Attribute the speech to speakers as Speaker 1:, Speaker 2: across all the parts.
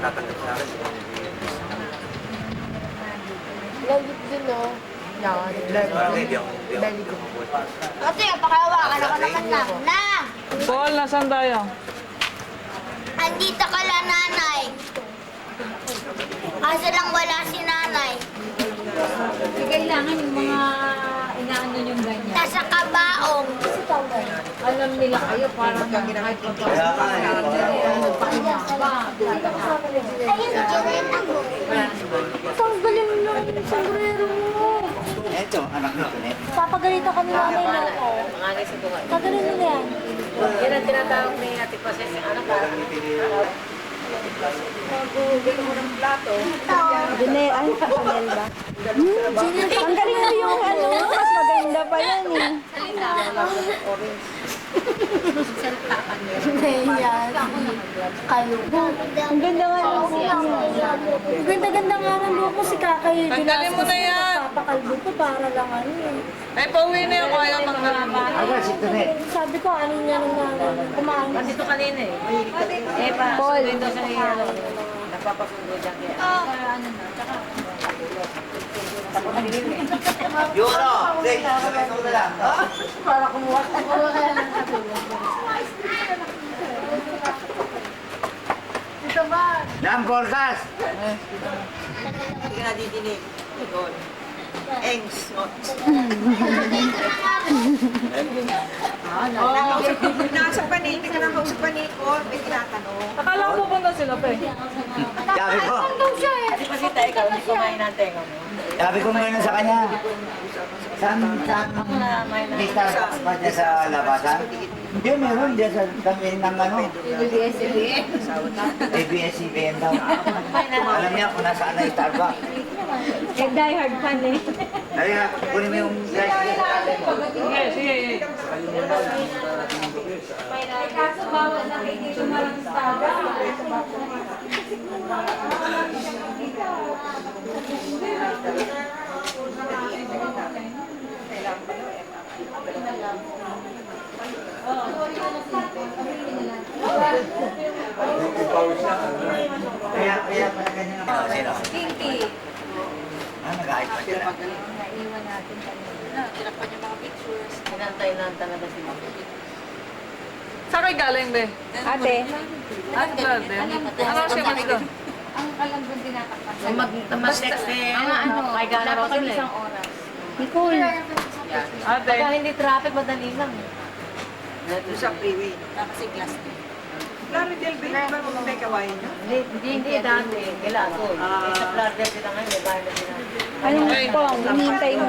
Speaker 1: Tatanggap sa akin.
Speaker 2: Lagit din, no? Yan,
Speaker 1: Hindi ako.
Speaker 2: Dali ko.
Speaker 3: Kasi, pakawakan ako naman lang. Na!
Speaker 4: Paul, nasaan tayo?
Speaker 3: Andito ka lang, nanay. Kaso lang wala si nanay.
Speaker 5: Kailangan yung mga inaano yung ganyan.
Speaker 3: Nasa kabaong.
Speaker 5: Alam nila kayo parang kahit magpahinga ka ba?
Speaker 3: Ayun, ganyan ako.
Speaker 2: Ang galing lang yung sombrero mo.
Speaker 1: Ito, anak nito net.
Speaker 2: Papagalitan kami nanay mo. Kagaling nila yan.
Speaker 5: Yan ang tinatawag ni Ate Poses yung ano parang magugil mo ng plato.
Speaker 2: Janelle, ay, Janelle ba? Ang galing mo yung ano, mas maganda pa yan eh. Yan. Kalubo. Ang ganda nga ng buhok mo. Ang ganda-ganda nga ng buhok mo si Kakay.
Speaker 4: Tanggalin mo na yan.
Speaker 2: Papakalbo ko para lang ano eh.
Speaker 4: Ay, pauwi na yung kaya tanggalin mo.
Speaker 1: Aga, si Tonet.
Speaker 2: Sabi ko, ano niya nung kumain.
Speaker 5: Andito kanina eh. Eh pa, sunduin daw sa ano. Napapasundo dyan kaya. Ano na, tsaka.
Speaker 1: Yung ano, Zek, sabay mo na lang.
Speaker 5: Para kumuha ka. Ito ba?
Speaker 1: Lam Portas!
Speaker 5: Hindi ka nadidinig. Doon. Engs.
Speaker 6: Nasa panit, hindi ka lang kausap panit ko, may tinatanong.
Speaker 4: Akala ko pupunta sila, pe.
Speaker 1: Sabi ko,
Speaker 5: Ate Pasita, ikaw, hindi kumain ng tenga mo.
Speaker 1: sabi ko ngayon sa kanya. Saan may Starbucks pa dyan sa labasan? Hindi, meron dyan sa kami ng ano. ABS-CBN daw. Alam niya kung nasaan na yung Starbucks.
Speaker 2: Eh, die hard fan eh.
Speaker 1: Kaya, kunin mo yung guys.
Speaker 4: Sige, sige.
Speaker 2: Kaso bawal na kayo dito marang
Speaker 1: Kaya pala ganyan ang sino?
Speaker 5: Pinky.
Speaker 1: Nag-ayos pa sila.
Speaker 5: Naiwan natin kanina. Tinakpan yung mga pictures. Tinantay lang talaga si Mami.
Speaker 4: Saan kayo galing, be?
Speaker 2: Ate.
Speaker 4: Ano ba, be? Ano siya mas doon?
Speaker 5: Ang alam doon tinatakpan.
Speaker 6: Mag-text eh.
Speaker 5: May gana raw sila isang oras.
Speaker 2: Nicole.
Speaker 4: Ate.
Speaker 5: Pagka hindi traffic, madali lang.
Speaker 6: Doon sa freeway.
Speaker 5: Kasi glass din.
Speaker 6: Claridel Bay, ba may kawain nyo?
Speaker 5: Hindi dati. Kila ako. Sa Florida sila ngayon, may bahay na sila.
Speaker 2: Anong pong, hinihintay mo?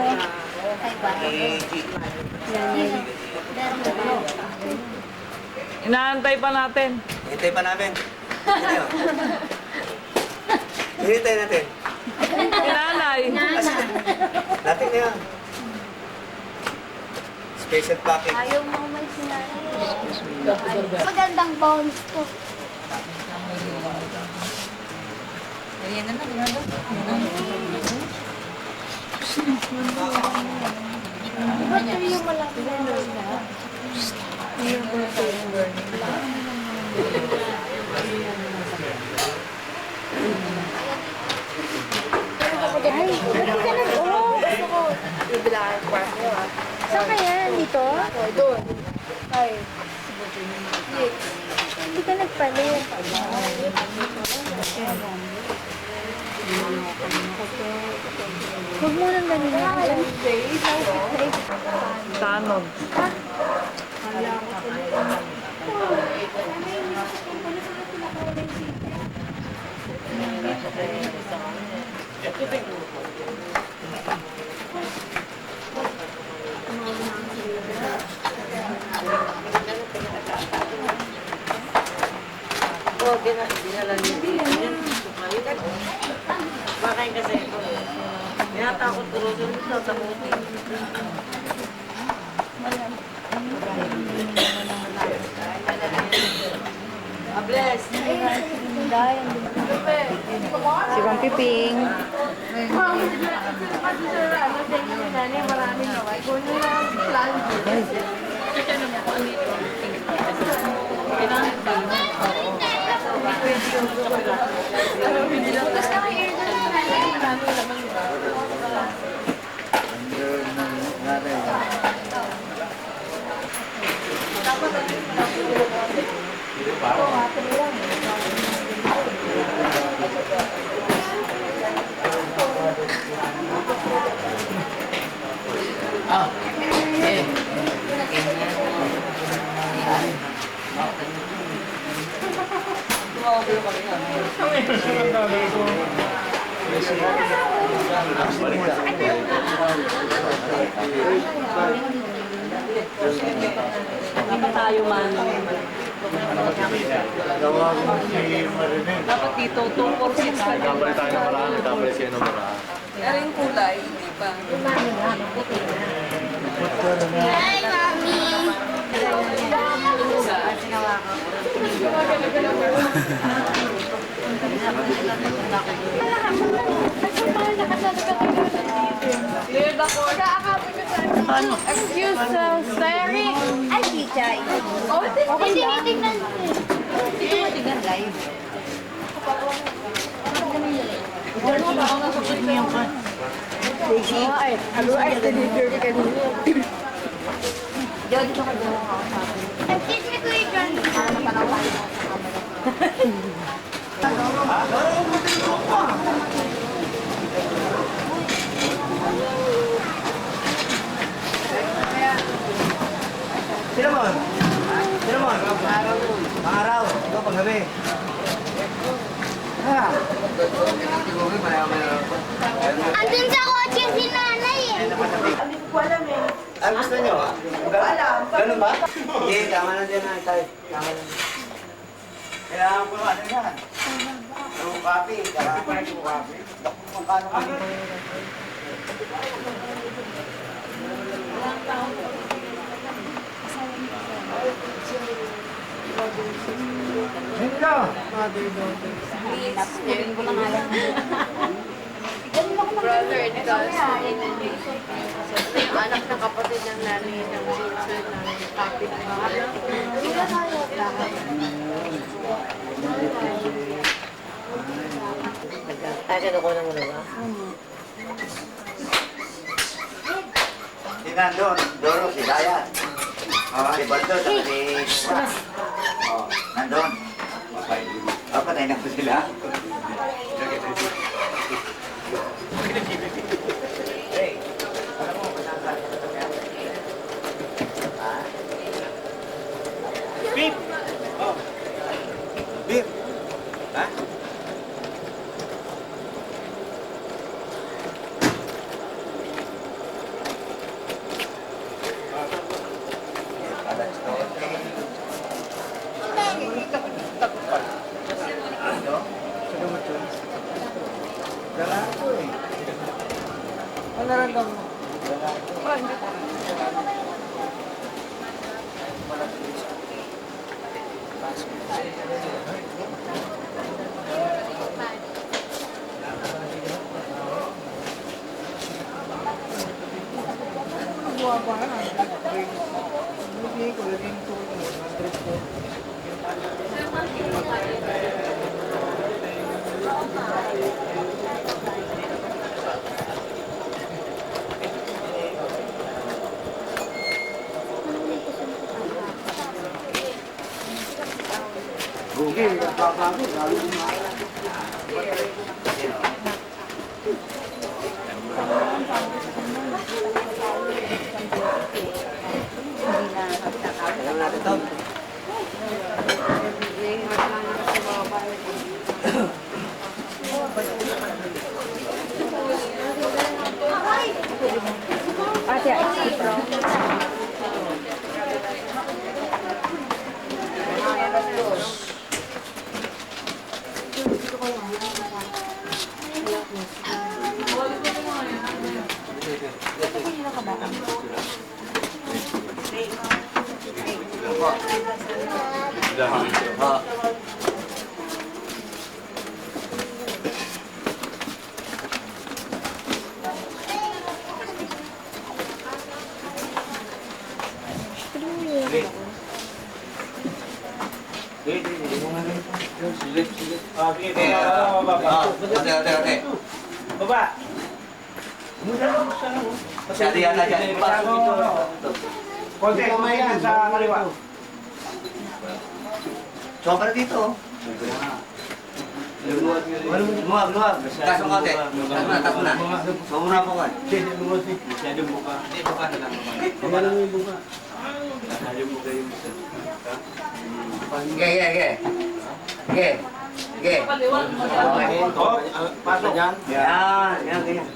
Speaker 4: Inaantay pa natin.
Speaker 1: Hintay pa namin. Hintay natin.
Speaker 4: Inanay.
Speaker 1: Natin na yan. Special package.
Speaker 3: Ayaw mo may sinanay. Magandang bounce ko.
Speaker 5: Ayan na na.
Speaker 3: Ba't yung malaki na
Speaker 2: Ay, ba't ka nag
Speaker 3: Gusto ko. Ibilangan ko mo ah.
Speaker 2: Saan kaya? Dito?
Speaker 3: Doon. Ay.
Speaker 2: Hindi ka nagpalit. Huwag mo nang ganun.
Speaker 4: Tanog.
Speaker 5: Dinala niyo. Bakain kasi ito. Tinatakot ko rin ito sa buti. Bless.
Speaker 2: Si Bang Piping.
Speaker 5: Kailangan Hindi pa tayo man. Dapat dito, 246 ka.
Speaker 7: Nagkamali tayo ng marami, nagkamali siya ng marami.
Speaker 4: Pero yung kulay, hindi pa.
Speaker 2: Hi, Mami!
Speaker 3: Excuse, Sari.
Speaker 2: Ay, Chichay. Hindi, tingnan mo. Dito mo tingnan live. Excuse me, Kuya John.
Speaker 1: Sino mo? Sino mo? Pang-araw. Ikaw pang-gabi. Ha?
Speaker 2: Andun sa kotse si nanay eh.
Speaker 1: Ay, gusto nyo? Ganun ba? Hindi, tama na dyan na tayo. Tama na. Kailangan ko ano yan? Yung copy. Kailangan ko yung copy. Kung paano kami. Dito!
Speaker 3: Brother and cousin. Yung anak ng kapatid ng nanay ng sister ng kapit bahay.
Speaker 5: Kasi ako nang muna.
Speaker 1: Si nandun, Doro, si Daya. Si Baldo, saka si Sas. Nandun. Patay na po sila. Beep! Oh. Beep! Ha?
Speaker 5: Ano naramdaman mo?
Speaker 1: Google, nagpapago, lalo yung alam natin to.
Speaker 5: Ate, ice bro.
Speaker 1: Hindi, Ote.
Speaker 8: Baba.
Speaker 1: Masyado yata dyan.
Speaker 8: Konti, kamay yan sa kaliwa.
Speaker 1: Sobra dito. Luwag. Taas mo konti. Taas mo na. Sumuna po ka.
Speaker 8: Masyadong buka.
Speaker 1: Hindi, buka na lang.
Speaker 8: Kumala mo yung buka.
Speaker 7: Ayaw mo kayo isa.
Speaker 1: Sige. Okay.
Speaker 8: Pasok.
Speaker 1: Yan. Ganyan.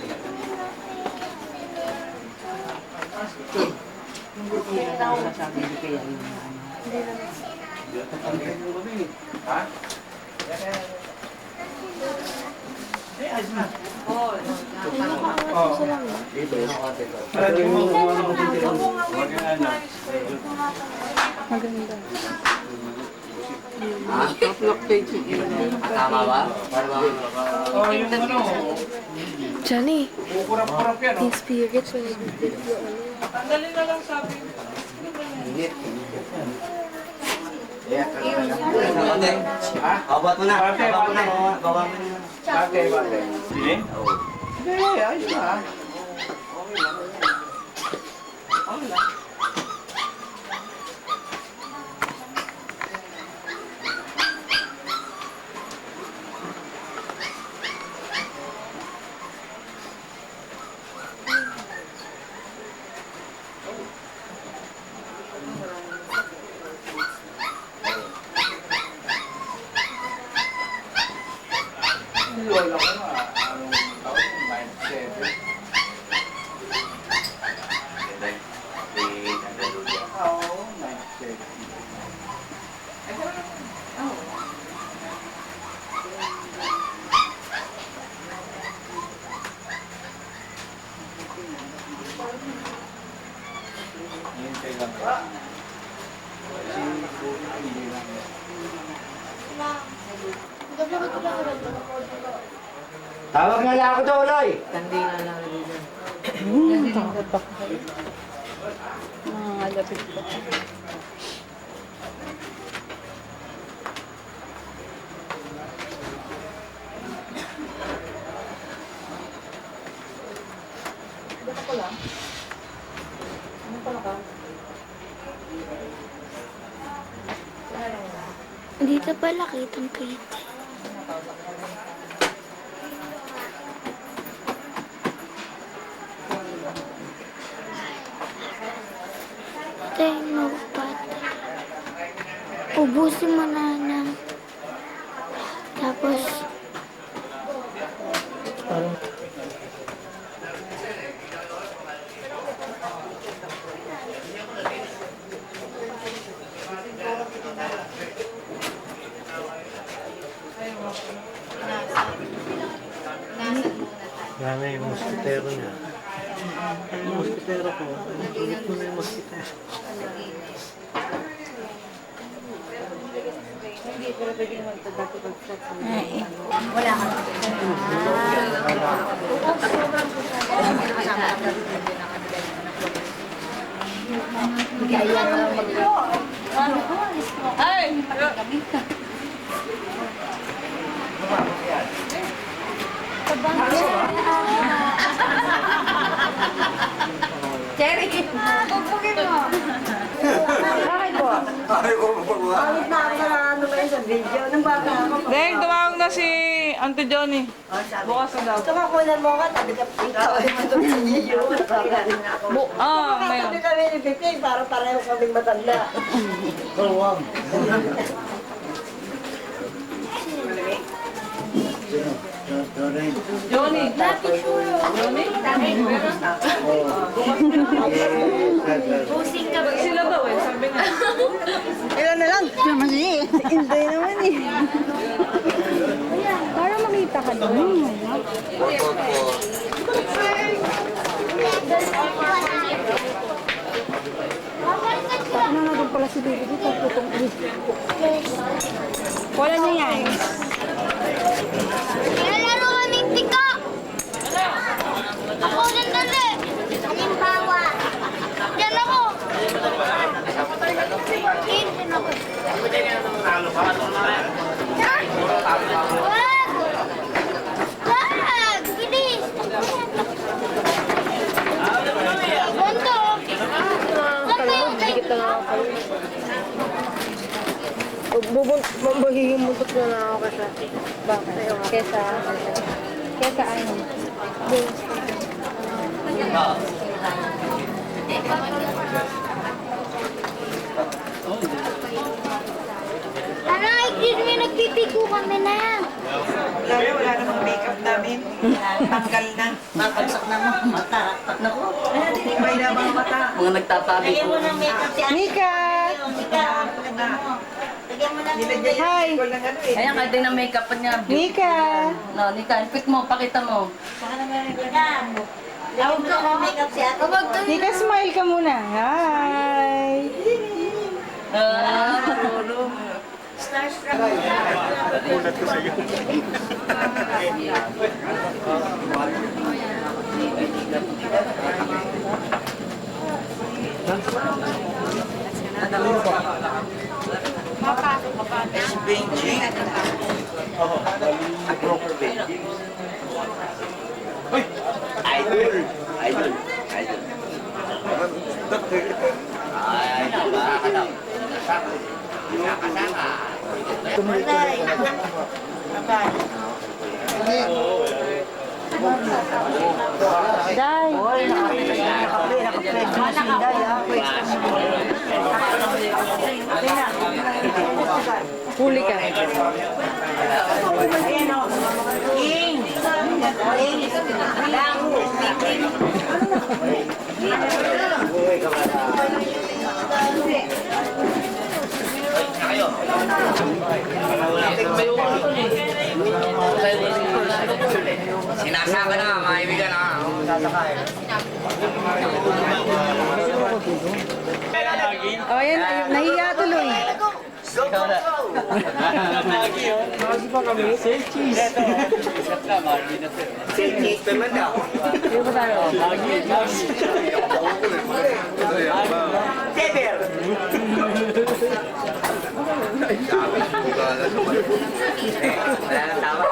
Speaker 8: Ha? Oh.
Speaker 1: Dito, yung konti ko.
Speaker 8: Lagyan mo kung ano mo titira mo.
Speaker 1: Ha? Tama ba? Para ba?
Speaker 8: Oh, yung ano.
Speaker 2: Johnny,
Speaker 8: Kurap-kurap yan.
Speaker 2: yung spirit sa nag-video.
Speaker 6: Tanggalin na lang sabi.
Speaker 1: Init. Konti.
Speaker 8: Ha?
Speaker 1: Abot mo na.
Speaker 8: Bate.
Speaker 1: Baba mo na.
Speaker 8: Bate. Hindi?
Speaker 1: Oo.
Speaker 8: Hindi, ayos na. Lola ko na. Anong taon? 97. Oo, 97. Hintay lang. Hindi lang.
Speaker 1: Tawag na lang ako to, Loy.
Speaker 5: Kandila lang rin dyan.
Speaker 4: Mga lapit pa.
Speaker 2: Dito pala kitang-kita. Tayo pati. Ubusin mo na ng... Tapos...
Speaker 7: Yan yung mosquitero niya. Yung mosquitero ko. Ulit mo na yung mosquitero.
Speaker 2: Wala ka. Kaya na mag...
Speaker 4: Ay!
Speaker 2: Cherry! Pupugin mo! Bakit po?
Speaker 1: Ay, kumapagawa.
Speaker 5: Bakit na ako na ano ba yun sa video? Nung bata ako.
Speaker 4: Deng, tumawag na si Auntie Johnny. Bukas na daw.
Speaker 5: Tumakunan mo ka, tabi ka ikaw ay matong sa video.
Speaker 4: Mayroon.
Speaker 5: Tabi kami ni Piping, para pareho kaming matanda.
Speaker 1: Kulwang.
Speaker 4: Johnny. Johnny?
Speaker 2: Pusing ka ba?
Speaker 4: Sila daw eh, sabi nga.
Speaker 5: Ilan na lang? Hindi naman eh.
Speaker 2: Para makita ka doon. Ano na doon pala si Baby dito? Wala na yan.
Speaker 9: Laro kaming tika! Ako rin dali! Halimbawa, dyan ako! Din ako.
Speaker 3: Mahihimutok na ako kasi. Bakit? Kesa ano?
Speaker 9: Ano, excuse me, nagpipigo kami na yan.
Speaker 6: Wala namang makeup namin. Tanggal na.
Speaker 5: Mapagsak na mo, mata. Naku.
Speaker 6: May na mga mata.
Speaker 5: Mga nagtatabi ko.
Speaker 4: Mika! Hi!
Speaker 5: Ayan, kahit din ang makeup pa niya.
Speaker 4: Mika!
Speaker 5: No, Nika, quick mo, pakita mo.
Speaker 4: Mika, smile ka muna. Hi!
Speaker 1: Benji. A proper Benji. Idol. Idol. Idol. Ay, nakakadaw. Nakakasama.
Speaker 4: Day! Huli ka.
Speaker 1: Sinasaka na, mga kaibigan ha.
Speaker 4: O, yan. Nahiya tuloy.
Speaker 1: Go, go, go! Say cheese naman daw. Teber! Wala nang tawa.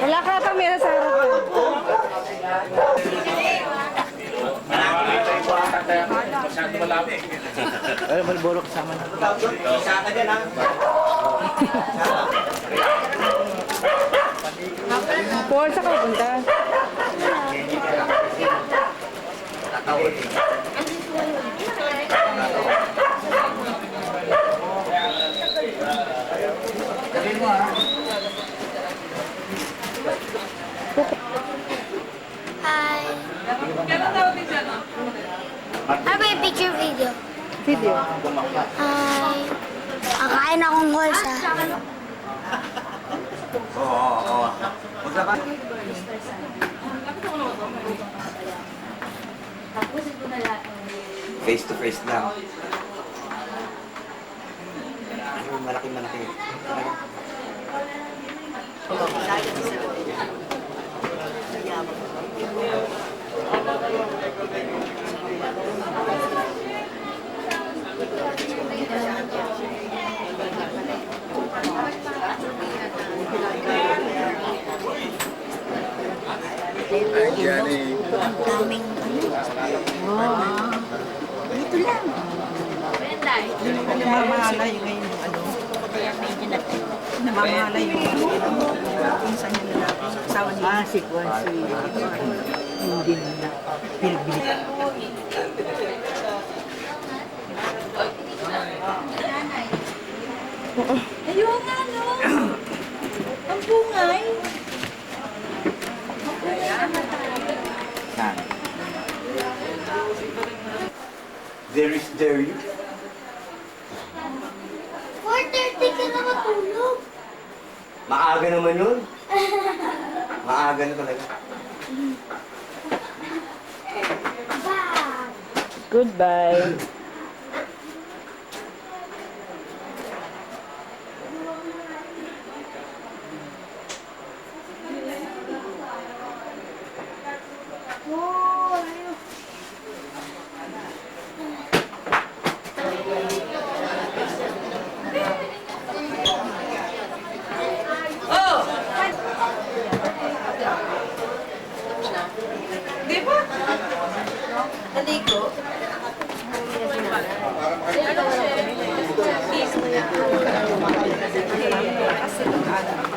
Speaker 4: Wala ka kamera sa harapan.
Speaker 7: Ay, malborok sama na.
Speaker 1: Saka dyan ha.
Speaker 4: Paul, saan ka pupunta?
Speaker 1: Tatawid eh. Sabi mo ha.
Speaker 9: Hi. Ano ba yung picture video?
Speaker 4: Video.
Speaker 9: Hi. Kakain akong horse ha.
Speaker 1: Oo. Punta ka. Face to face lang. Malaki.
Speaker 9: Daming dito lang.
Speaker 6: Namamahala yung ngayon yung ano. Namamahala yung pinsan niya lalaki. Asawa niya.
Speaker 5: Ah, si Kwan, si... Hindi na. Bilbil.
Speaker 2: Ayun nga, no? Ang bungay.
Speaker 1: There is there you.
Speaker 9: 4:30 ka na matulog.
Speaker 1: Maaga naman yun. Maaga na talaga.
Speaker 9: Bye.
Speaker 4: Goodbye.
Speaker 3: Di ba? Naligo.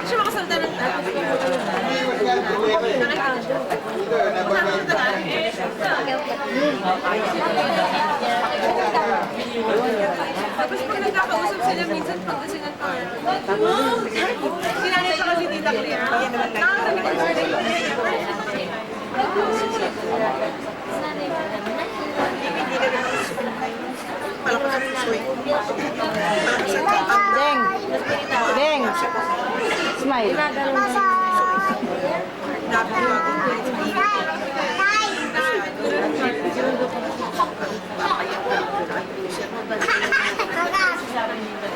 Speaker 6: Siya makasalita ng tapos pag nagkakausap sila, minsan pagdasin ng tono. Sinanay sa kasi Tita Clear.
Speaker 5: Deng! Deng! Smile.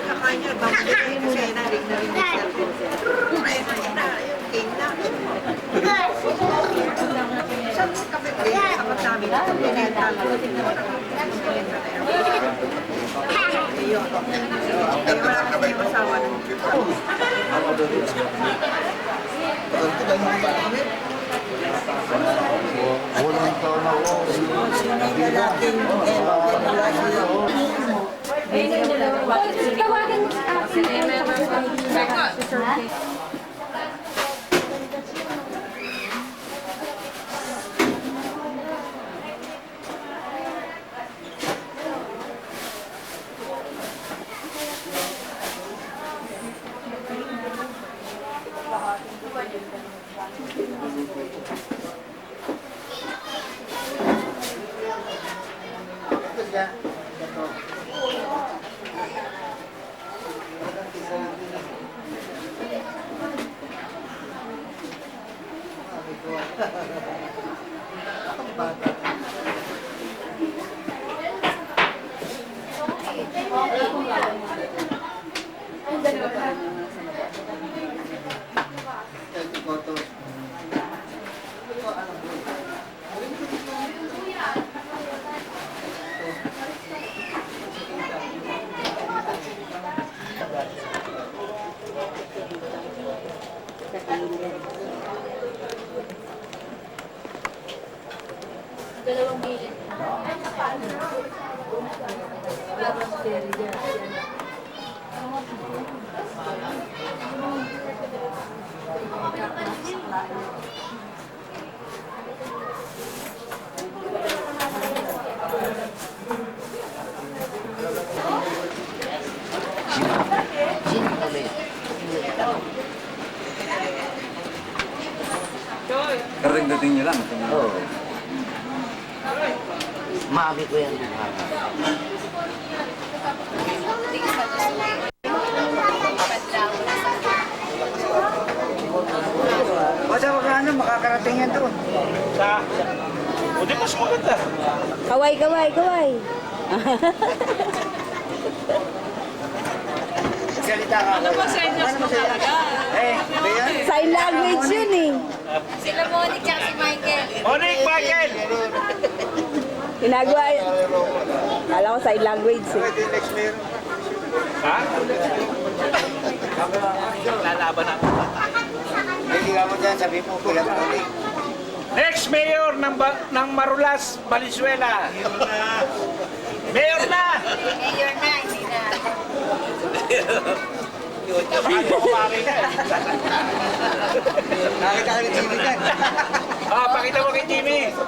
Speaker 6: Kakain niya, bakit kasi naring na rin niya. Ay, king na. Siya kapit din, kapit namin. Tinental. Ayun. Ay, wala ka may masawa ng
Speaker 8: Walang taon ako. Karing dating niyo lang.
Speaker 1: Oo. Mami ko yan. Basta magkano, makakarating yan doon.
Speaker 7: O di mas maganda.
Speaker 5: Kaway, kaway, kaway.
Speaker 1: Salita ka. Ano ba sa inyo talaga? Eh, ba yan?
Speaker 5: Sign language yun eh.
Speaker 2: Sila Monique at si Michael.
Speaker 7: Monique, Michael!
Speaker 5: Ginagawa yun. Kala ko sign language eh.
Speaker 1: Pwede next mayor.
Speaker 7: Ha? Lalaban ako.
Speaker 1: Hindi ka mo dyan, sabi mo, kuya Tony.
Speaker 7: Next mayor ng Marulas, Valenzuela. Mayor na!
Speaker 2: Mayor na, hindi na.
Speaker 7: Bakit mo kumaki ka?
Speaker 1: Nakita ka ni Jimmy dyan.
Speaker 7: Ah, pakita mo kay Jimmy.
Speaker 2: Mga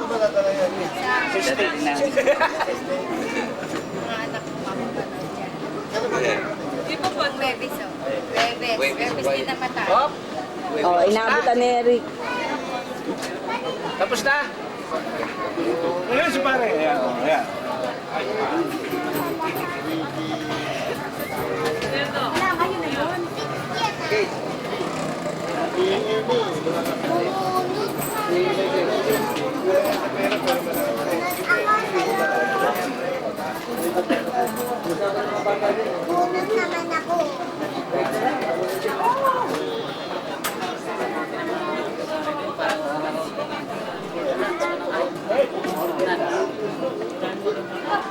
Speaker 2: anak ko mamagano'n dyan. Di ba po? Webis, oh. Webis din na mata.
Speaker 7: Hop,
Speaker 5: Oh, inabutan ni Eric.
Speaker 7: tapos na. Ayan si pare. Ayan, oh, ayan.
Speaker 9: Bunot naman ako.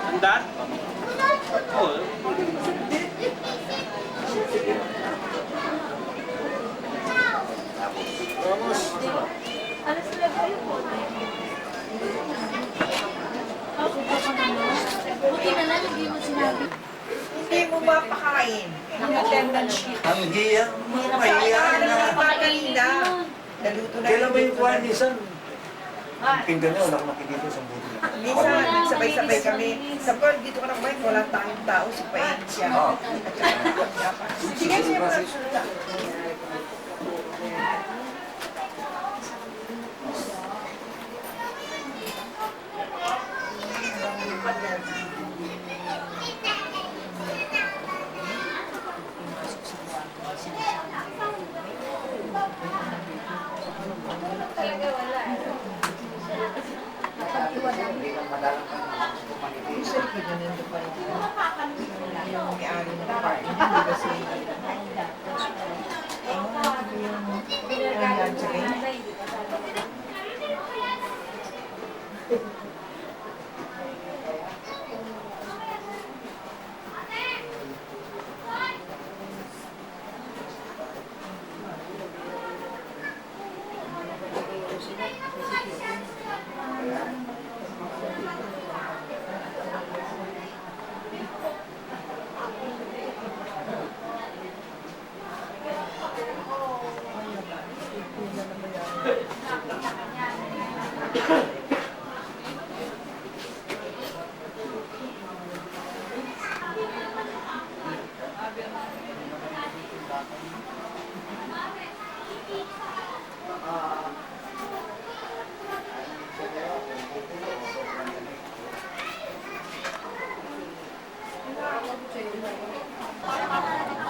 Speaker 7: Handa? Oo.
Speaker 5: pumapakain. Ang attendance sheet.
Speaker 1: Ang hiya, mahiya
Speaker 5: Ano
Speaker 1: na.
Speaker 5: yung mga kanina? Naluto na
Speaker 1: Kailan ba yung
Speaker 5: luto
Speaker 1: kuhan,
Speaker 5: na.
Speaker 1: minsan? Pinggan niya, wala akong nakikita sa buto.
Speaker 5: Minsan, nagsabay-sabay kami. Sa Pearl, dito ka na kumain, walang tayong tao, si Paeng siya.
Speaker 1: Oo.
Speaker 5: Sige, siya pa.
Speaker 1: Hindi lang madalang ka pumaniti.
Speaker 5: Siyempre, ganun pa rin. Yung may-ari ng party, di ba si... Ayan, sige.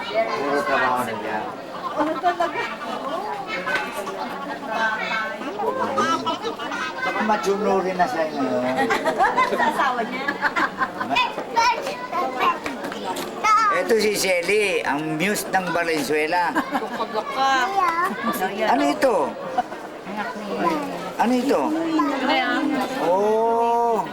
Speaker 1: Puro trabaho na yan. Baka majunurin na siya ngayon. Ito si Shelly, ang muse ng Valenzuela. Ano ito? Ano ito? Oh.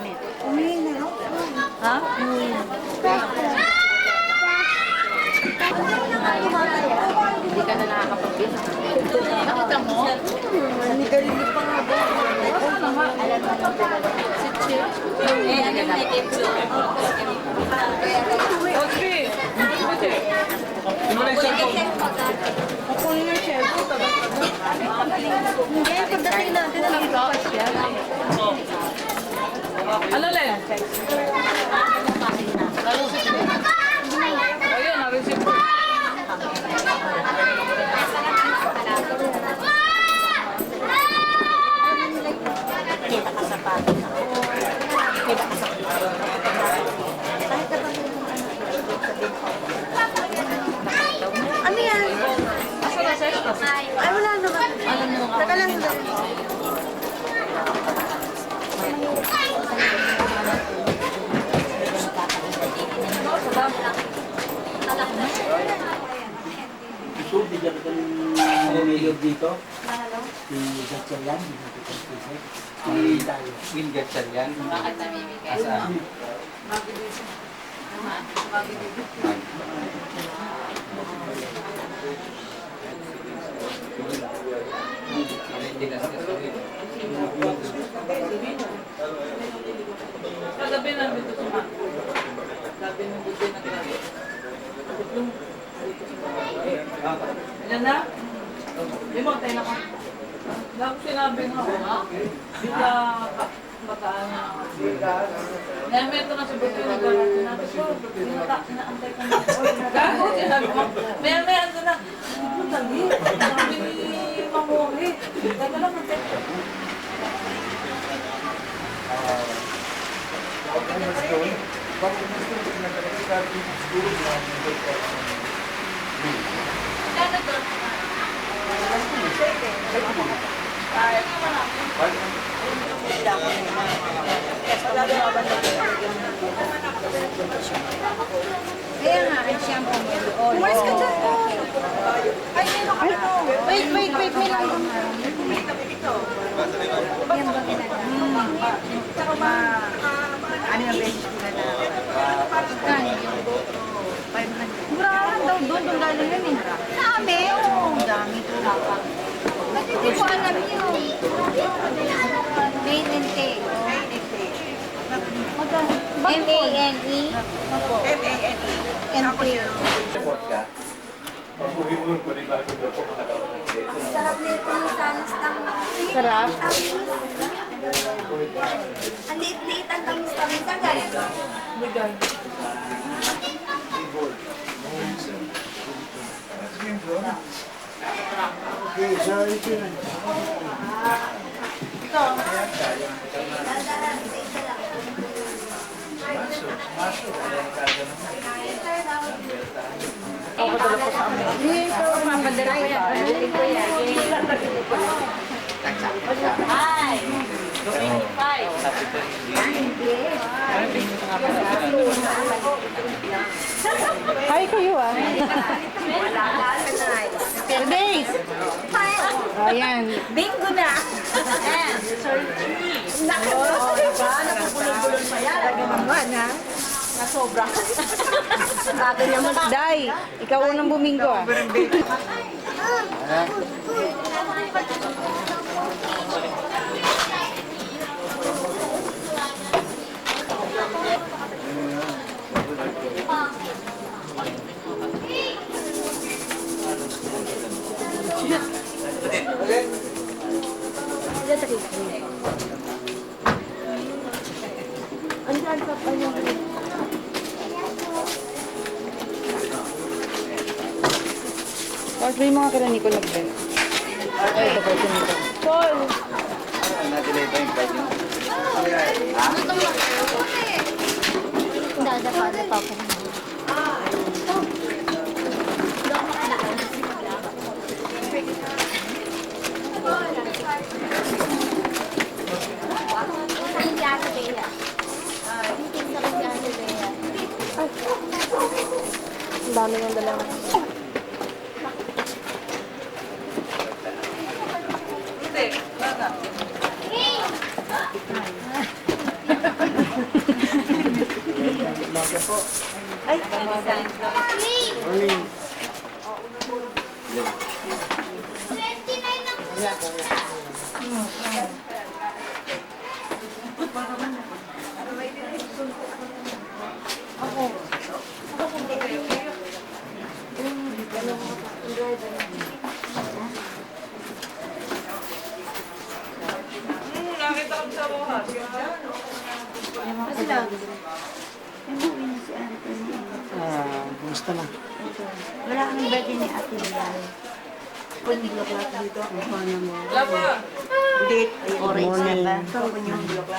Speaker 3: Hindi ka na nakakapag-bisa. Nakita mo? Si Chip. Ano yung nakip ko?
Speaker 4: Audrey! Buti. Ano lang? Ayun, na-receive ko.
Speaker 2: Ano yan? Ay, wala naman. Teka lang.
Speaker 7: Ito, bigyan ka ng mayor dito. Si Gatchalian, si tayo.
Speaker 8: Queen Gatchalian.
Speaker 3: Bakit namimigay?
Speaker 8: Asa?
Speaker 4: Kagabi na dito sa mga. Sabi ng buti na grabe. Ilan na? Lima, tayo na ka. Wala ko sinabi nga ako nga. Di ka bataan na. Nameto na sa buti na gano'n. Sinabi ko, inaantay ka na. Gago, sinabi ko. Maya ando na. Ito dali. Sabi ni Mamori. Teka lang, antay ko.
Speaker 2: Kaya nga, ay siyang pumili. Umalis ka dyan po. Ay, wait, may lang. Yan ba ginagawa?
Speaker 5: Ano yung beses ko na
Speaker 2: Murahan daw doon galing yun eh. Dami, oo. Dami to. Hindi ko alam yun. Made in take.
Speaker 9: M-A-N-E.
Speaker 5: M-A-N-E.
Speaker 2: entry.
Speaker 1: Report ka.
Speaker 9: Sarap nito yung sanas ng...
Speaker 2: Sarap.
Speaker 9: Ang liit-liit ang tamis-tamis na guys.
Speaker 2: Hi kayo ah. Days. Ayan.
Speaker 5: Bingo na! And, napupulol-pulol pa yan.
Speaker 2: Naman ha.
Speaker 5: Nasobra.
Speaker 2: Day, ikaw unang bumingo ah. Tapos ba yung mga kila Nico nag-bet? Ay, ito pa ito Nico. Paul!
Speaker 1: Na-delay ba yung flight nyo?
Speaker 9: Dadapa po. Ang dami ng dalawa.
Speaker 4: Nakita ko sa buhat.
Speaker 7: Kumusta na?
Speaker 5: Wala kang birthday ni Ate Bial. Kung hindi ko dito, ako na mo.
Speaker 4: Lapa!
Speaker 5: Date, orange na ba?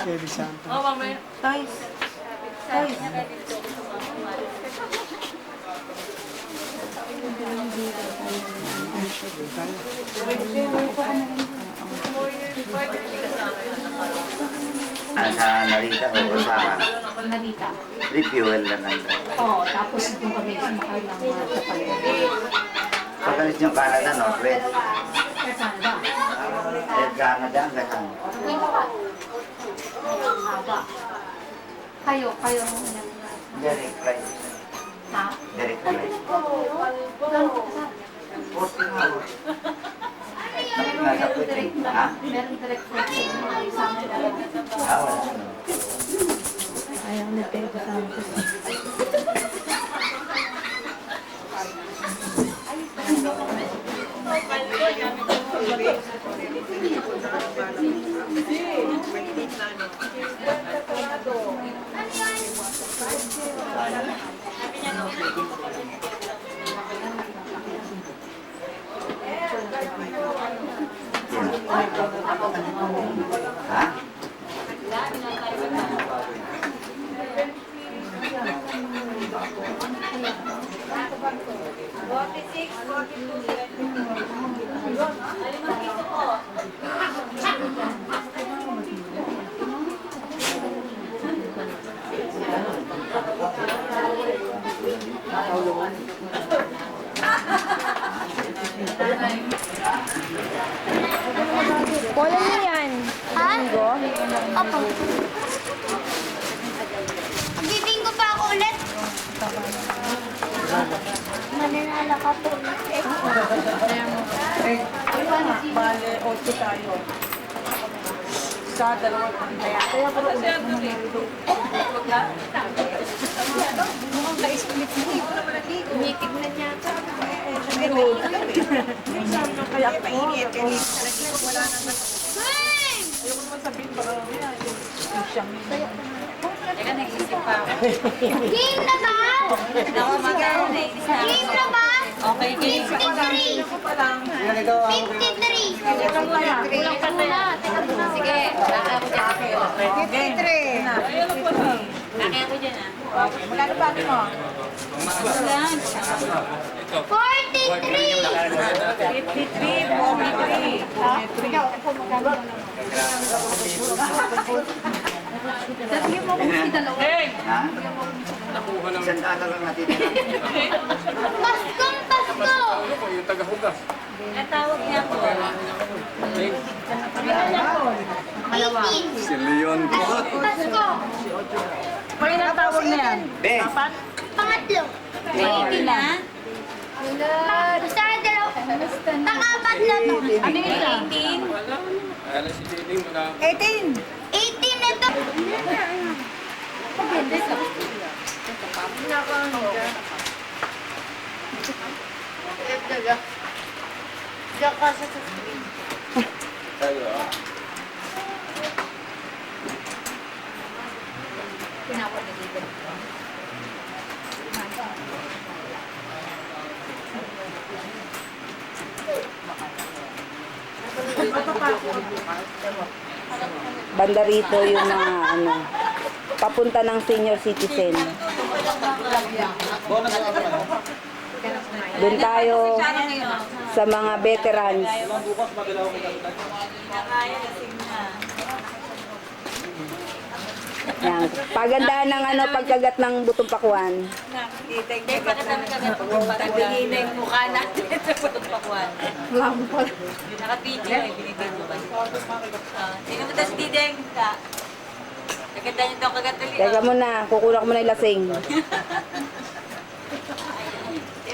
Speaker 7: Chevy Santa.
Speaker 4: Oh, mamaya.
Speaker 5: Toys. Toys.
Speaker 1: Sa Narita o sa
Speaker 2: Narita.
Speaker 1: refuel lang ang
Speaker 2: Oo, tapos doon kami sumakay ng sa Pagdali.
Speaker 1: pagalis yung Canada, no? Red.
Speaker 2: Saan ba?
Speaker 1: Red Canada, ang gasang.
Speaker 2: Haba. Kayo.
Speaker 1: Direct flight.
Speaker 2: Ha?
Speaker 1: Direct flight.
Speaker 2: Gano'n ka sa?
Speaker 1: 14 hours. Nasa Putin. Ha?
Speaker 2: Meron direct flight sa inyo. Sa amin lang.
Speaker 1: Wala.
Speaker 5: Ayaw ni Pedro Santos.
Speaker 1: Ha?
Speaker 9: Wala na yan. Ha? Opo. Bibingo pa ako ulit. Mananala ka po.
Speaker 5: Bale, 8 tayo. Sa dalawang kaya. Kaya pa rin.
Speaker 4: Kasi ano dito? Wag na?
Speaker 2: Mukhang ka-split mo.
Speaker 3: Tumitignan niya.
Speaker 6: Kaya mainit. Wala naman.
Speaker 4: Ayoko naman sabihin para mamaya yung siyang
Speaker 5: Teka, naisip pa ako.
Speaker 9: Game na ba?
Speaker 5: Ako magkano, naisip na ako.
Speaker 9: Game na ba?
Speaker 5: Okay, game.
Speaker 9: 53.
Speaker 1: Yan ikaw ang
Speaker 9: 53.
Speaker 5: Kulang pa na. Sige, laki ako dyan.
Speaker 2: 53.
Speaker 5: Laki ako dyan ah.
Speaker 2: Wala na ba mo?
Speaker 5: Lang.
Speaker 9: 43.
Speaker 2: 43.
Speaker 1: Ha? Isang daan na lang natitira.
Speaker 9: Paskong Pasko.
Speaker 5: Ang tawag niya po.
Speaker 9: 18.
Speaker 1: Si Leon po.
Speaker 9: Pasko.
Speaker 2: Pagin ang tawag na yan.
Speaker 1: Ben.
Speaker 9: Pangatlo.
Speaker 5: 18 na?
Speaker 9: Basta dalaw. Pangapat na to.
Speaker 5: Ano yung 18?
Speaker 2: 18.
Speaker 9: 18 na to.
Speaker 3: Diyan ka sa screen.
Speaker 5: Pinapot na dito.
Speaker 10: Banda rito yung mga ano, papunta ng senior citizen. Doon tayo sa mga veterans. Yan. Pagandaan ng ano, pagkagat ng butong pakuan.
Speaker 5: Hindi, bakit namin kagad parang tingin na yung mukha natin sa pagpakuan. Naka-video eh, binibidyo ba? Sino mo tas Dideng ka? Naganda niyo daw kagat ulit.
Speaker 10: Teka muna, kukulang mo na yung lasing.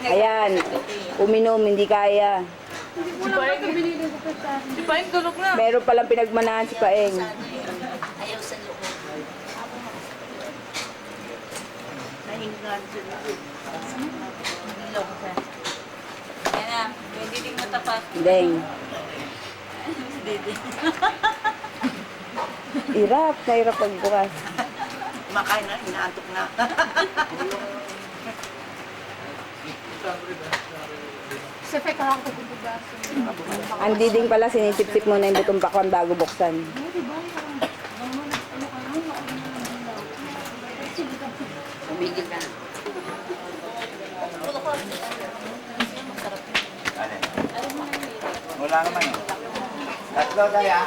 Speaker 10: Ayan, uminom, hindi kaya.
Speaker 4: Di ba yung tulog na?
Speaker 10: Meron palang pinagmanahan si Paeng.
Speaker 5: Ayaw sa loob. Nahilong siya. Yan na, yung Dideng mo tapat.
Speaker 10: Deng.
Speaker 5: Dideng.
Speaker 10: Hirap, nahirap pagbukas.
Speaker 2: Makain na, inaantok na.
Speaker 10: Ang diding pala, sinisip-sip mo na yung butong pakuan bago buksan.
Speaker 5: Bigil ka.
Speaker 1: Wala naman eh. Tatlo tayo ah.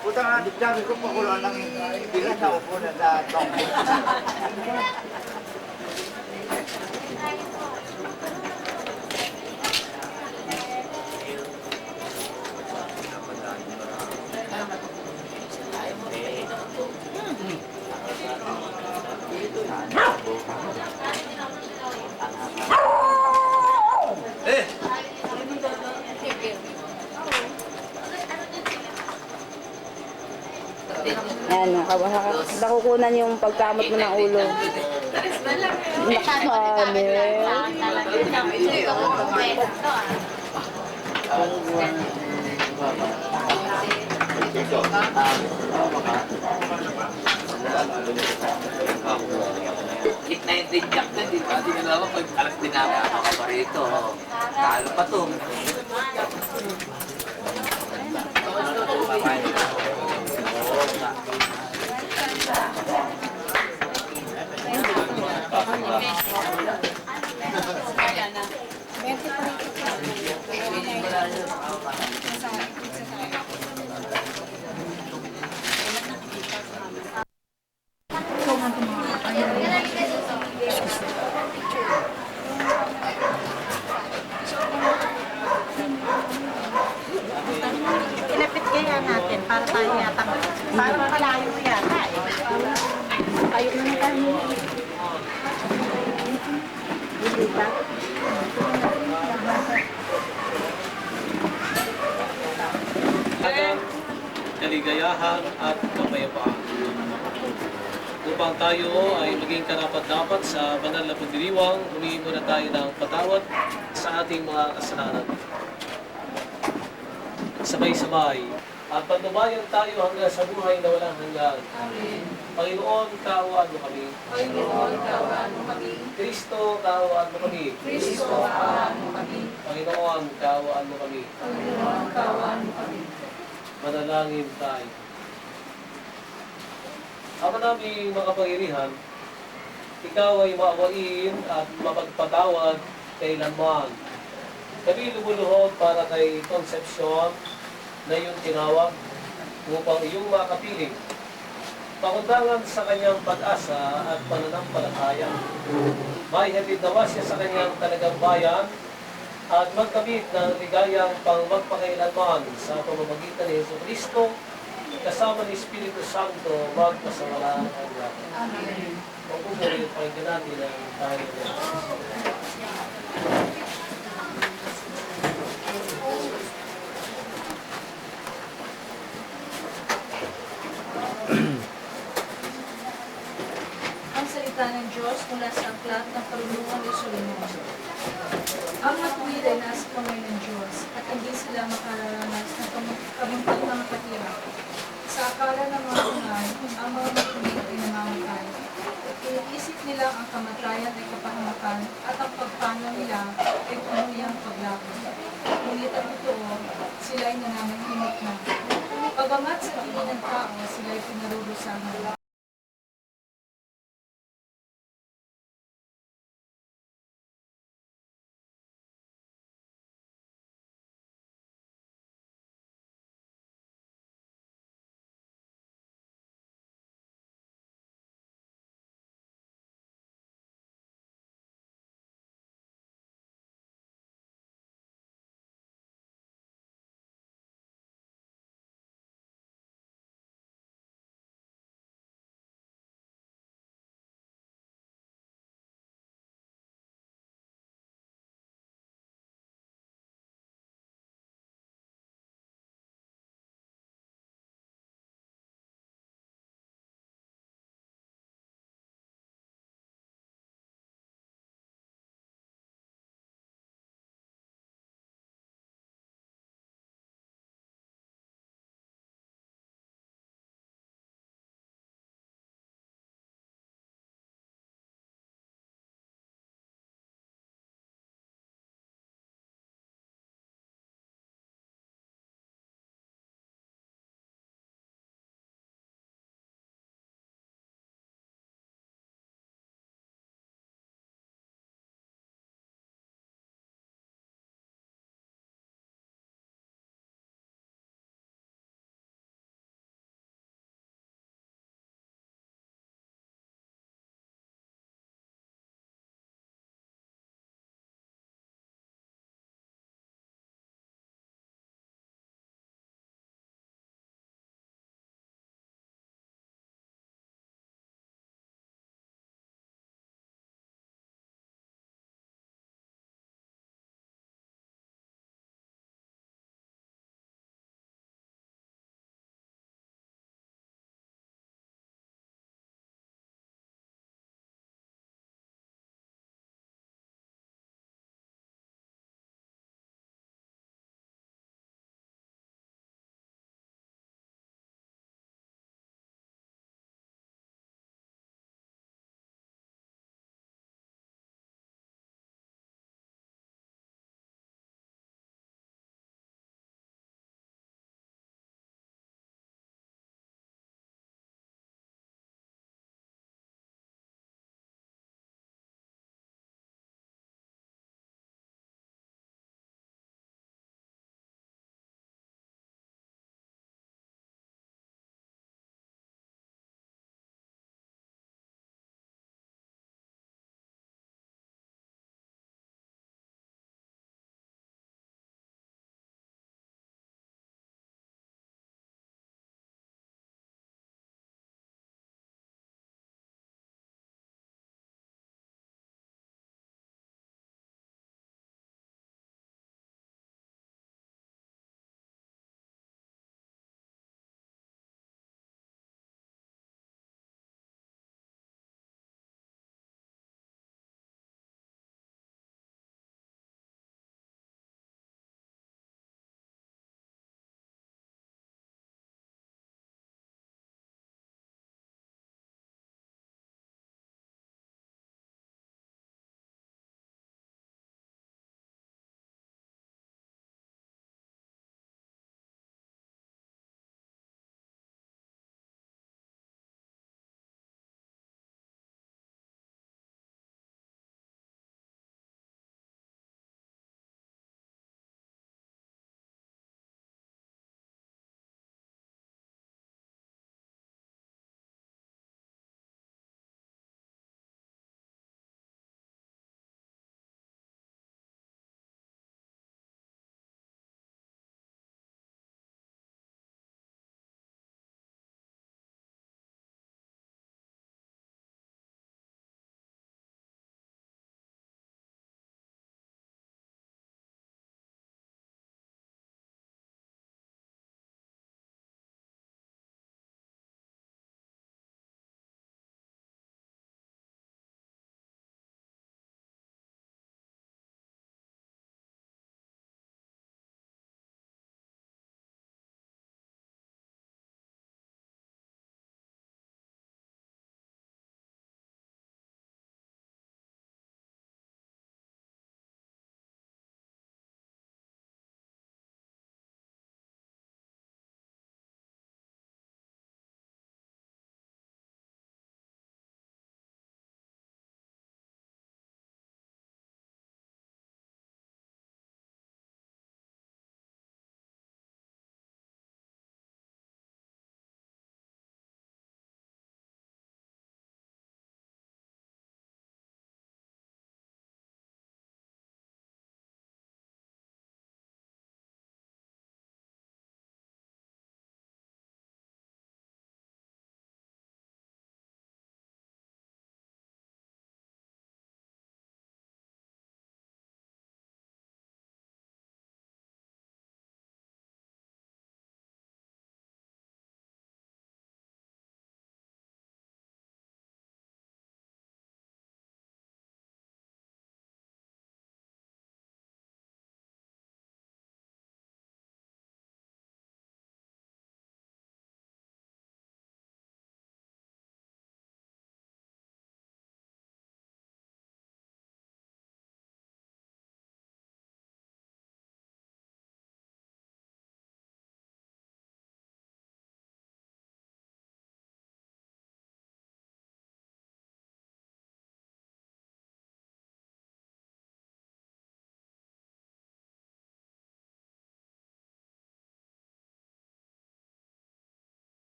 Speaker 1: Puta nga, sabi ko pakulo lang yung bilang na upo na sa tong.
Speaker 10: Yan, nakukunan yung pagkamot mo ng ulo. Nakakane.
Speaker 11: Gitna yung tinjak na, di ba? Di nalawa pag alas din namin ako kaparito. Talo pa to.
Speaker 2: Ilapit kaya natin para tayo yata. Para malayo yata eh. Ayaw na tayo. Hindi ba?
Speaker 7: Kaligayahan at kapayapaan.
Speaker 12: upang tayo ay maging karapat-dapat sa banal na pagdiriwang, humingi muna tayo ng patawad sa ating mga kasalanan. Sabay-sabay. At pagnubayan tayo hanggang sa buhay na walang hanggan.
Speaker 4: Amen.
Speaker 12: Panginoon, kaawaan mo kami.
Speaker 4: Panginoon, kaawaan mo kami.
Speaker 12: Kristo, kaawaan mo kami.
Speaker 4: Kristo, kaawaan mo kami.
Speaker 12: Panginoon, kaawaan mo kami.
Speaker 4: Panginoon, kaawaan mo kami.
Speaker 12: Manalangin tayo. Ama naming makapangyarihan, ikaw ay maawain at mapagpatawad kailanman. Kami lumuluhod para kay Concepcion na iyong tinawag upang iyong makapiling. Pakundangan sa kanyang pag-asa at pananampalataya. May hatid nawa siya sa kanyang talagang bayan at magkamit ng ligayang pang magpakailanman sa pamamagitan ni Jesucristo kasama ni Espiritu Santo magpasawalang hanggan.
Speaker 4: Amen.
Speaker 12: Pagpupuri at pakinggan natin ang tayo.
Speaker 4: Ang salita ng Diyos mula sa aklat ng Karunungan ni Solomon. Ang matuwid ay nasa kamay ng Diyos at hindi sila makararanas ng kamuntang mga katira. Sa akala ng mga unay, ang mga matuwid ay namamatay. Iniisip nila ang kamatayan ay kapahamakan at ang pagpano nila ay tunuyang paglaban. Ngunit ang totoo, sila ay nananahimik na. Pagamat sa tingin ng tao, sila ay pinarurusahan.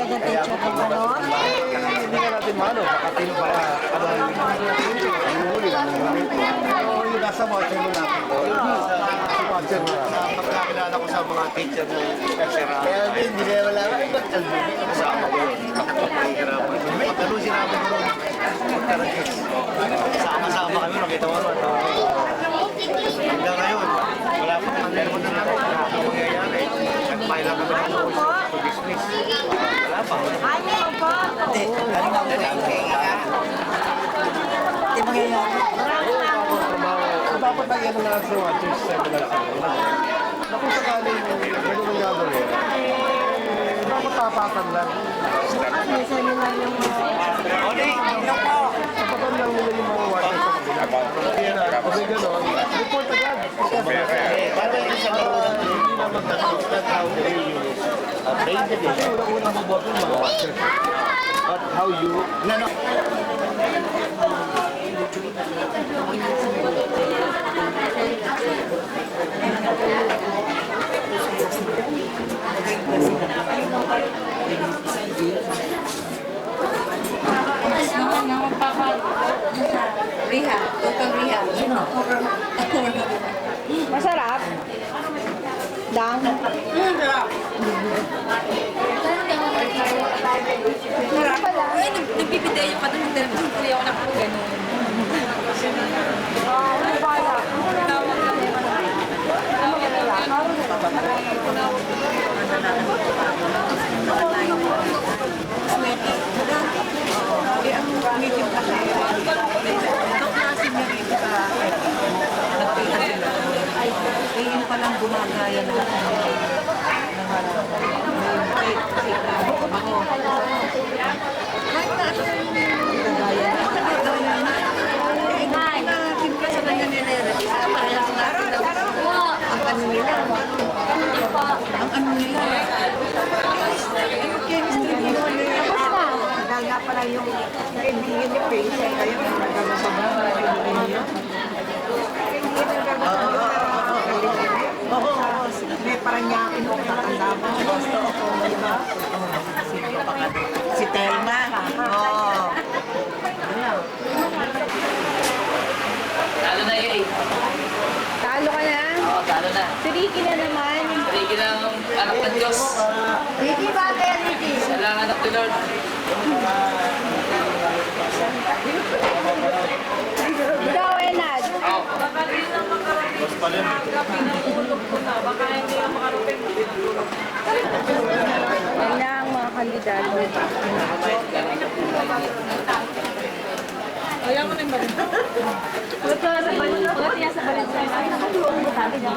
Speaker 2: magbayad ng teacher ng gano'n?
Speaker 7: Hindi nga natin maano, baka sino pa ano yung huli. Oo, yung nasa watcher mo natin. Sa watcher mo natin. Pagkakilala ko sa mga teacher na kaya hindi nila malaman. Kasama ko. Pagkalo sinabi ko rin. Sama-sama kami, nakita mo naman. Hanggang ngayon, wala pa naman meron na natin. Wala pa mangyayari. Nagpahil lang kami ng business. Wala pa.
Speaker 2: Ayaw po.
Speaker 1: Hindi. Hindi mangyayari.
Speaker 7: Dapat lang yan na sa watchers seminar sa kanila. Na kung sakaling gano'n ang gagawin, dapat tapatan lang.
Speaker 2: May seminar yung
Speaker 7: Tapatan lang nila yung mga watchers sa kanila. Kaya na, kasi gano'n, report agad. Hindi na magtatanong na how they use updated it. Kasi unang-unang maboto yung mga watchers. But how you...
Speaker 5: Riha, tukang riha.
Speaker 2: masarap. Dang.
Speaker 5: Sarap. Ay, nagpipitay yung patang interview. Hindi ako nakakaganon.
Speaker 2: Ngayon pa lang gumagaya na dahil nga pala yung kaibigan niya face ay kayo nagkakaroon sa bahay niyo. May paranyakin mo tatanda mo. Si Telma. Oo.
Speaker 11: Talo na yun eh.
Speaker 2: Talo ka na?
Speaker 11: Oo, talo na.
Speaker 2: Si Ricky na naman.
Speaker 11: Ricky ng anak ng Diyos.
Speaker 2: Ricky ba kaya Ricky?
Speaker 11: Salang anak ni Lord.
Speaker 2: Ikaw, Enad. Yan na ang mga kandidato.
Speaker 4: Ayaw mo na yung barin.
Speaker 2: Pagkat sa balin, pagkat niya sa balin sa'yo, ay nakatulong mo sabi niya.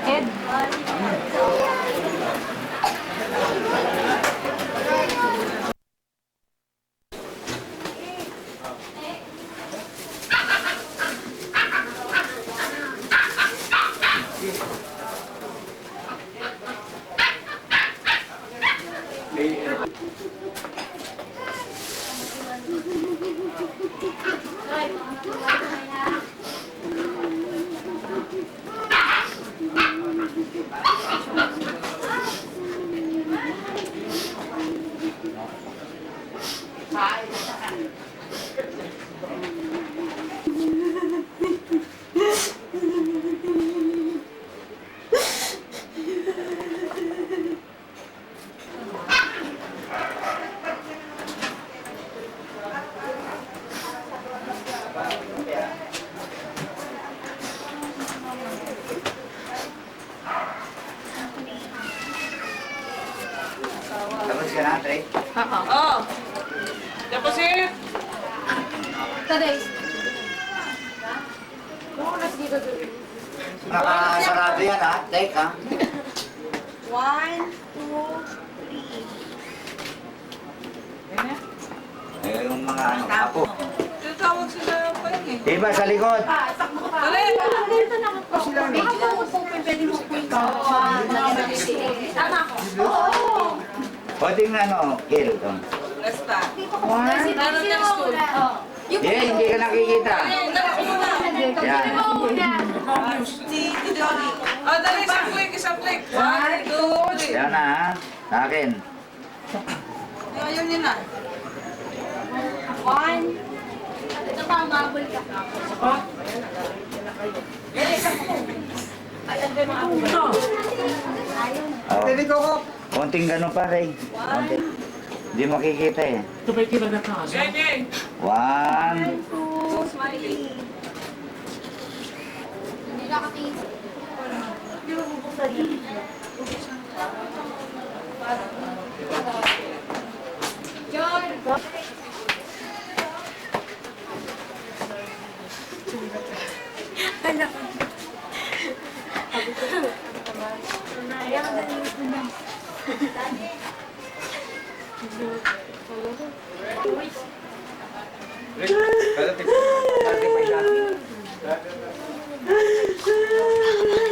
Speaker 2: Ed.
Speaker 1: Tapos ka na, Trey?
Speaker 4: Oo. Deposit!
Speaker 2: Taday.
Speaker 1: Nakasarado yan, ha? Take, ha?
Speaker 2: 1, 2, 3.
Speaker 1: Eh, yung mga ano, apo.
Speaker 4: Tinatawag sila pa yun eh.
Speaker 1: Diba sa likod?
Speaker 4: Dali!
Speaker 1: O tingnan, ano, kill.
Speaker 6: Basta.
Speaker 10: One.
Speaker 6: Meron ng school.
Speaker 1: Hindi ka nakikita. Yan.
Speaker 6: Si Johnny. Oh, dali, isang click. 1, 2, 3.
Speaker 1: Yan na ha. Sa akin.
Speaker 6: Ayaw niya na.
Speaker 9: Ito pa ang bubble ka.
Speaker 1: Oh. Konting gano'n pa rin. Konting. Hindi makikita eh. One.
Speaker 9: Hindi nakatingin. John!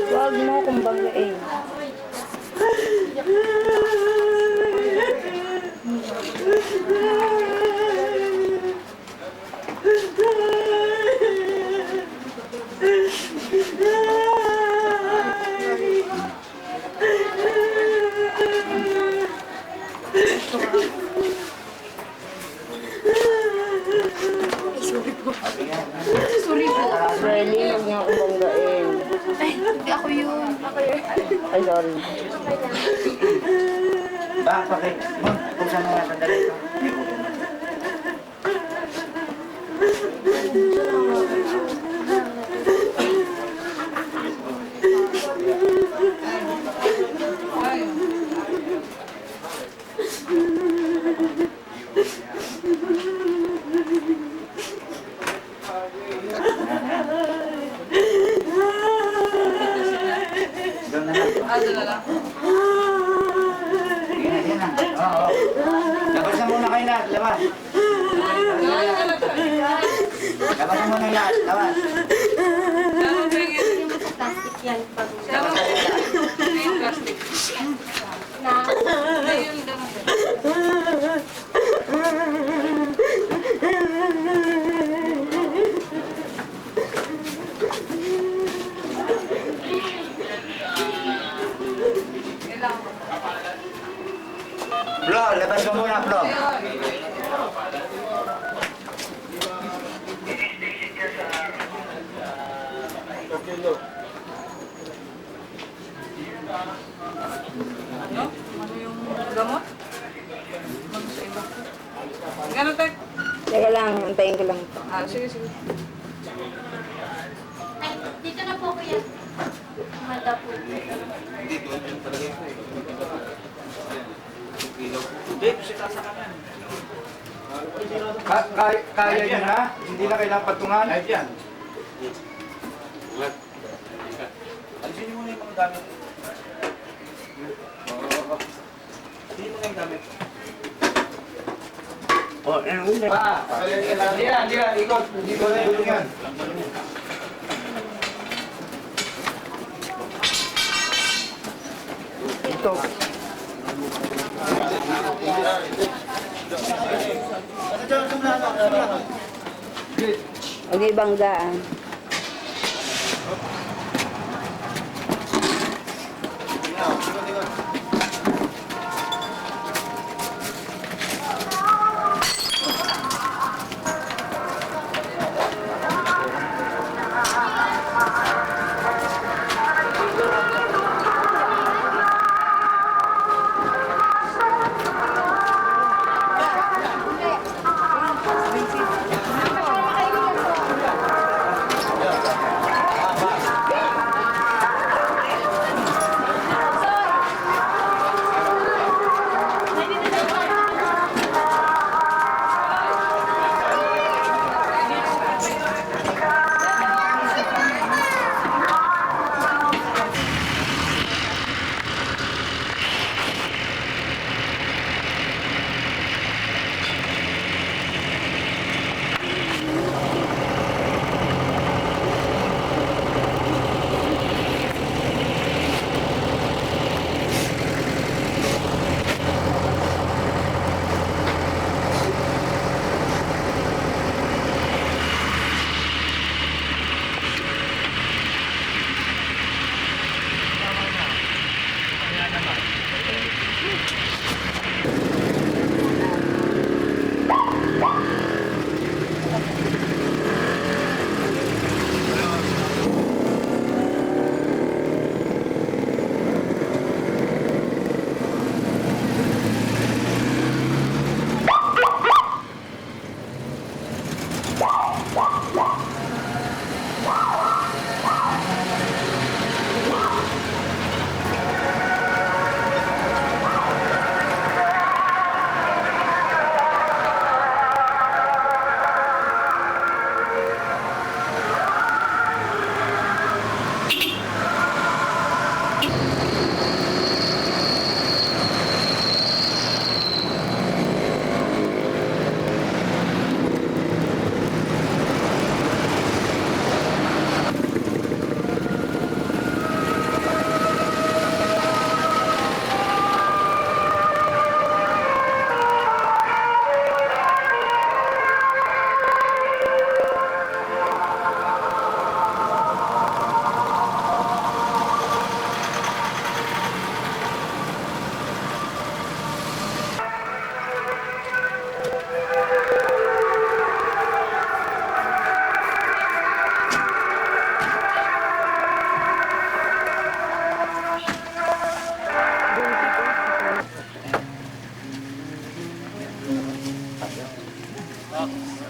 Speaker 10: Huwag mo kung banggain. Really, huwag niya akong banggain.
Speaker 2: Hindi ako yun.
Speaker 10: Ay, sorry.
Speaker 1: Bakit? Kung saan nga sandali ito? Labas na muna kayo lahat, labas. Labas na muna lahat, labas.
Speaker 9: Plastic yan.
Speaker 6: Plastic.
Speaker 1: Flo, labas mo muna, Flo.
Speaker 6: Ano yung gamot? Gano'n tayo?
Speaker 10: Teka lang, antayin ko lang.
Speaker 6: Sige, sige.
Speaker 9: Ay, dito na po kuya. Mata po.
Speaker 1: Kaya nyo na? Hindi na kailangan patungan? Kahit yan. Alisin nyo muna yung mga gamit. Hindi mo na yung gamit. Oh, hindi na, ikot. Hindi ko na yung yan. Ito.
Speaker 10: Huwag niyo banggaan.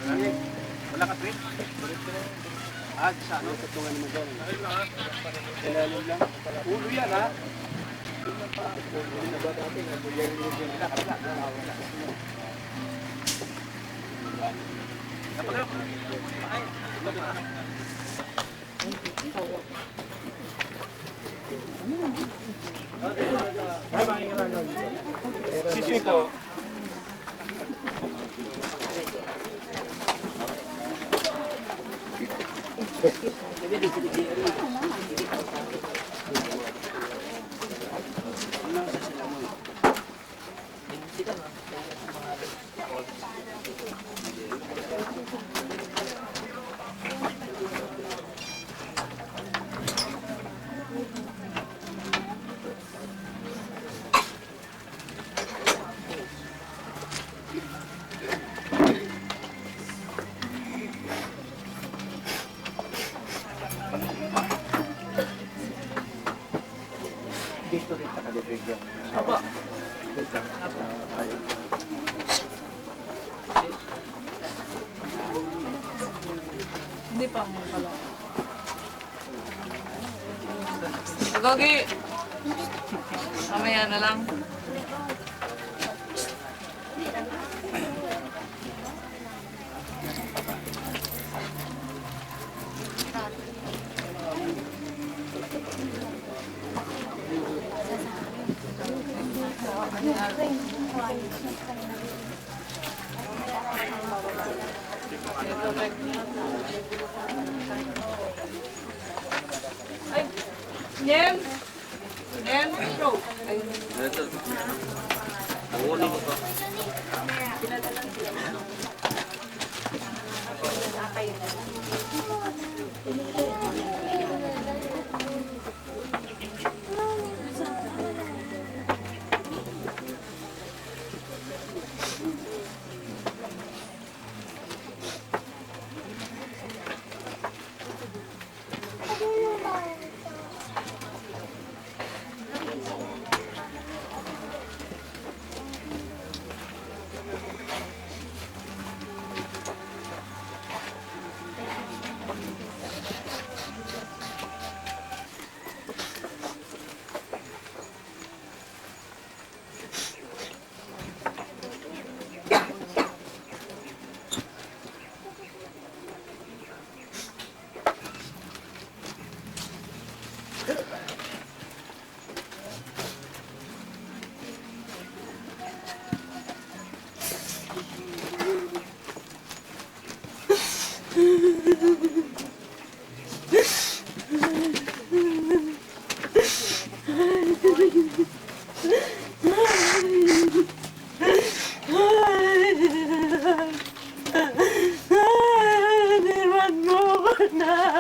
Speaker 7: Wala ka trip? Ah, sa ano? Tutungan naman doon. Ilalim lang. Ulo yan, ha? Sisi ko. Dito rin sa kalibigyan.
Speaker 4: Aba. Hindi pa mo pala. Gagi! Mamaya na lang. Ay! Nem! Nem! Show!
Speaker 11: Huli mo pa.
Speaker 12: Pwede na.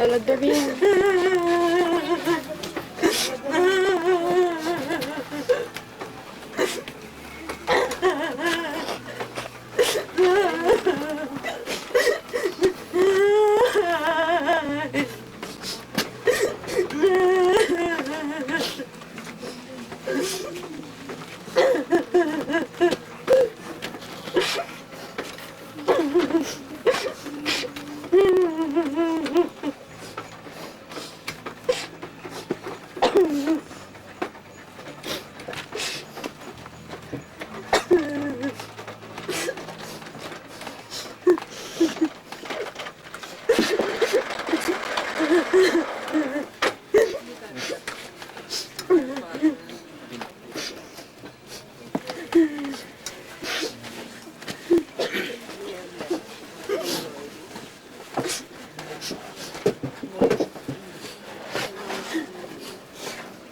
Speaker 3: pala dumi.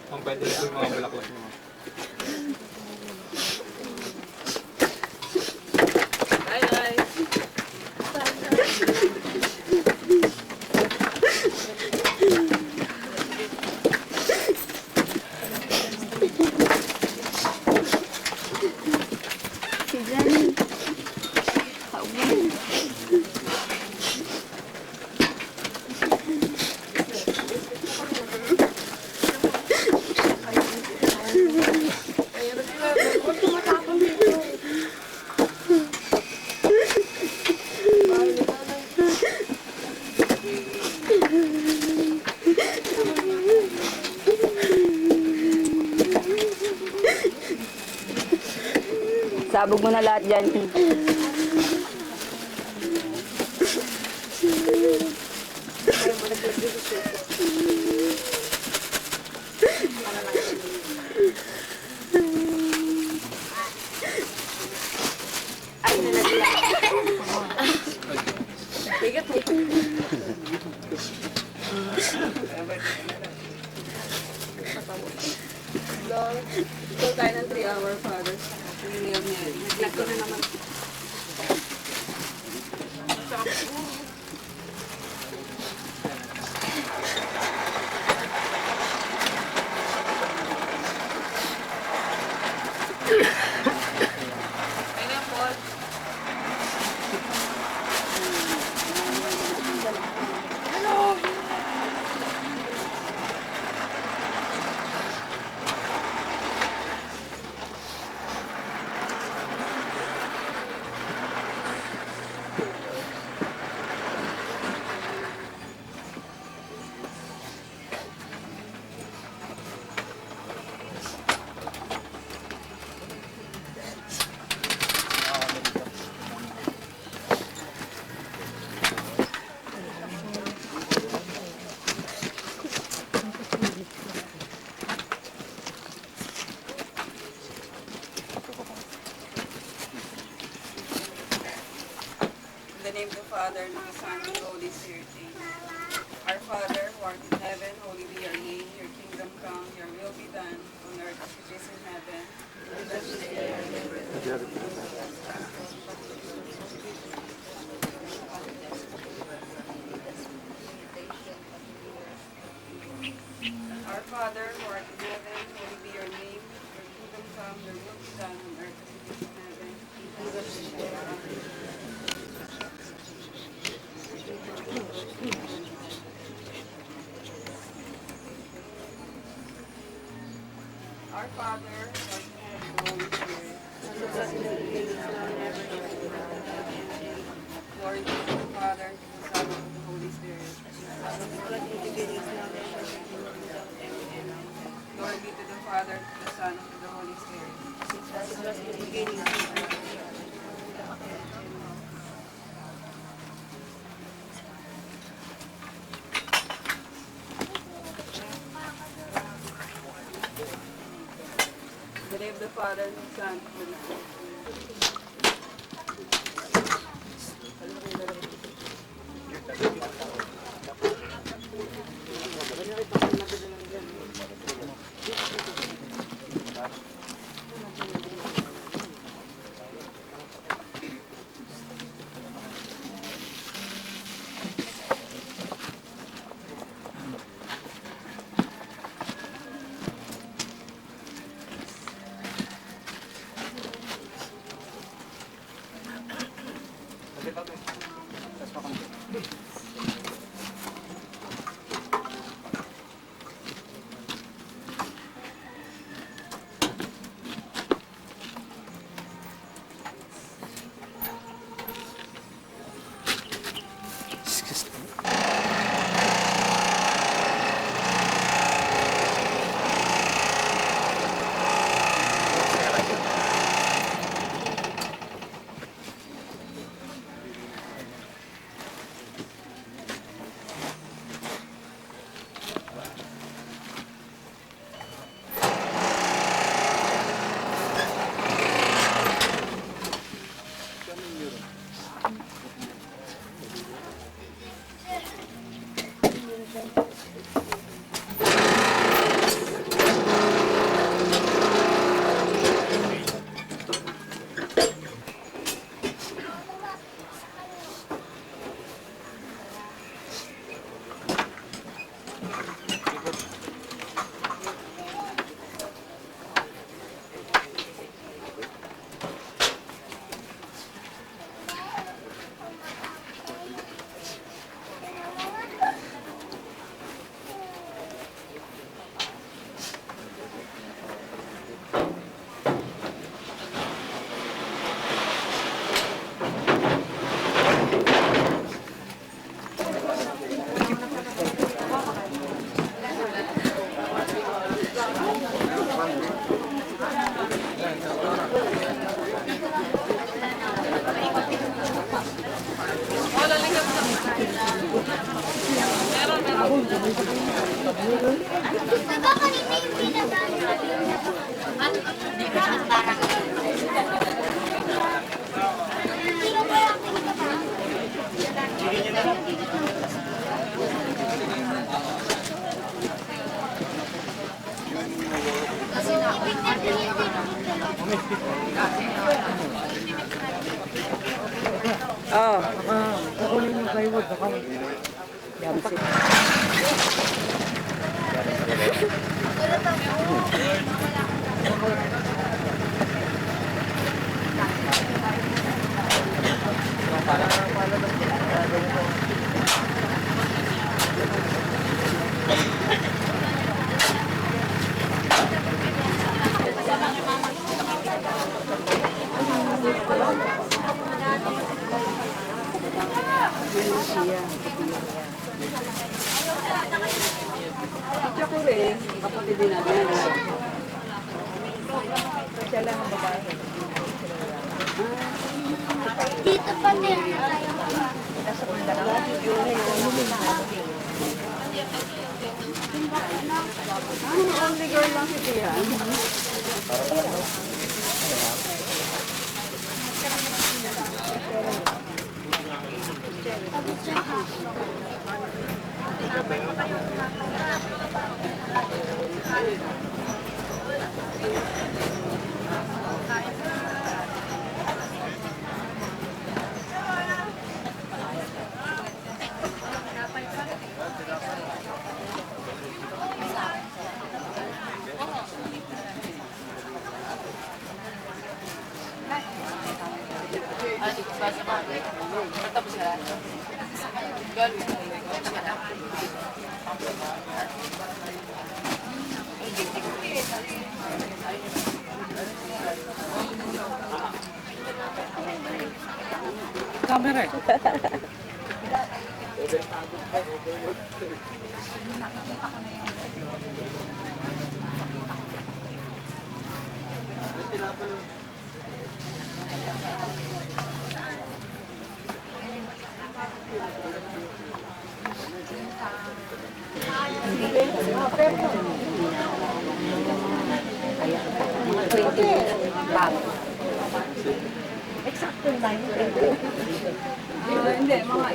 Speaker 8: Ang pwede ito yung mga bulaklak mo.
Speaker 3: Si Jenny. Kauban.
Speaker 10: Sabog mo na lahat dyan.
Speaker 6: Ito tayo ng 3-hour, Father. Nag-lag ko na naman. In the name of the Father, and of the Son, and of the Holy Spirit. Amen. Our Father, who art in heaven, holy be your name. Your kingdom come, your will be done, on earth as it is in heaven. Our Father, who art in heaven, holy be your name. Your kingdom come, your will be done, on earth as it is in heaven. Our Father, who art in heaven, Holy Spirit. Glory be to the Father, to the Son, and to the Holy Spirit. Glory be to the Father, to the Son, and to the Holy Spirit. In the name of the Father, and the Son, and the Holy Spirit.
Speaker 9: Diba kanina yung pinadaan
Speaker 10: Oh. Yan si. Dito pa din tayo.
Speaker 6: Only girl lang si Tia.
Speaker 12: Camera eh.
Speaker 6: Hindi, mga